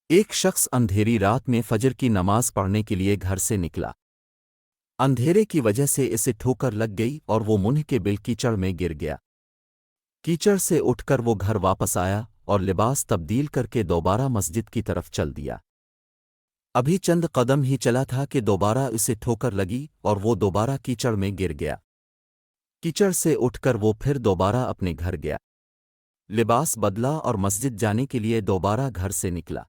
ایک شخص اندھیری رات میں فجر کی نماز پڑھنے کے لیے گھر سے نکلا۔ اندھیرے کی وجہ سے اسے ٹھوکر لگ گئی اور وہ منہ کے بل کیچڑ میں گر گیا۔ کیچڑ سے اٹھ کر وہ گھر واپس آیا اور لباس تبدیل کر کے دوبارہ مسجد کی طرف چل دیا۔ ابھی چند قدم ہی چلا تھا کہ دوبارہ اسے ٹھوکر لگی اور وہ دوبارہ کیچڑ میں گر گیا۔ کیچڑ سے اٹھ کر وہ پھر دوبارہ اپنے گھر گیا، لباس بدلا اور مسجد جانے کے لیے دوبارہ گھر سے نکلا۔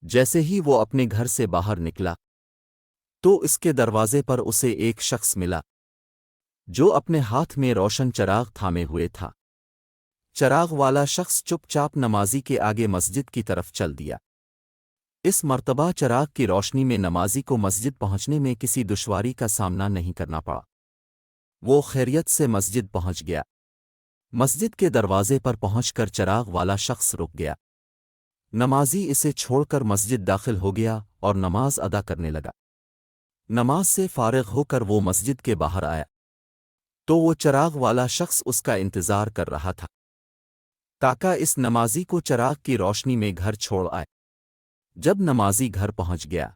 جیسے ہی وہ اپنے گھر سے باہر نکلا تو اس کے دروازے پر اسے ایک شخص ملا جو اپنے ہاتھ میں روشن چراغ تھامے ہوئے تھا۔ چراغ والا شخص چپ چاپ نمازی کے آگے مسجد کی طرف چل دیا۔ اس مرتبہ چراغ کی روشنی میں نمازی کو مسجد پہنچنے میں کسی دشواری کا سامنا نہیں کرنا پڑا۔ وہ خیریت سے مسجد پہنچ گیا۔ مسجد کے دروازے پر پہنچ کر چراغ والا شخص رک گیا۔ نمازی اسے چھوڑ کر مسجد داخل ہو گیا اور نماز ادا کرنے لگا۔ نماز سے فارغ ہو کر وہ مسجد کے باہر آیا تو وہ چراغ والا شخص اس کا انتظار کر رہا تھا تاکہ اس نمازی کو چراغ کی روشنی میں گھر چھوڑ آئے۔ جب نمازی گھر پہنچ گیا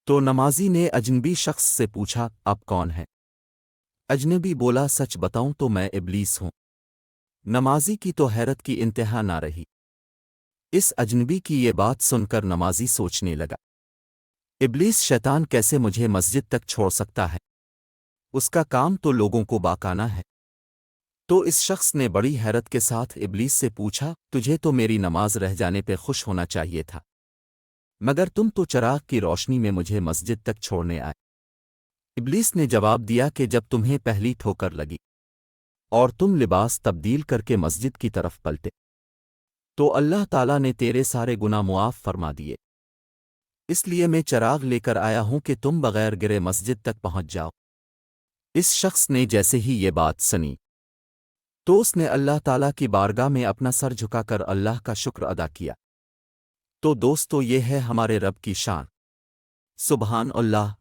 تو نمازی نے اجنبی شخص سے پوچھا، آپ کون ہیں؟ اجنبی بولا، سچ بتاؤں تو میں ابلیس ہوں۔ نمازی کی تو حیرت کی انتہا نہ رہی۔ اس اجنبی کی یہ بات سن کر نمازی سوچنے لگا، ابلیس شیطان کیسے مجھے مسجد تک چھوڑ سکتا ہے؟ اس کا کام تو لوگوں کو بہکانا ہے۔ تو اس شخص نے بڑی حیرت کے ساتھ ابلیس سے پوچھا، تجھے تو میری نماز رہ جانے پہ خوش ہونا چاہیے تھا، مگر تم تو چراغ کی روشنی میں مجھے مسجد تک چھوڑنے آئے۔ ابلیس نے جواب دیا کہ جب تمہیں پہلی ٹھوکر لگی اور تم لباس تبدیل کر کے مسجد کی طرف پلٹے تو اللہ تعالیٰ نے تیرے سارے گناہ معاف فرما دیے، اس لیے میں چراغ لے کر آیا ہوں کہ تم بغیر گرے مسجد تک پہنچ جاؤ۔ اس شخص نے جیسے ہی یہ بات سنی تو اس نے اللہ تعالیٰ کی بارگاہ میں اپنا سر جھکا کر اللہ کا شکر ادا کیا۔ تو دوستو، یہ ہے ہمارے رب کی شان۔ سبحان اللہ۔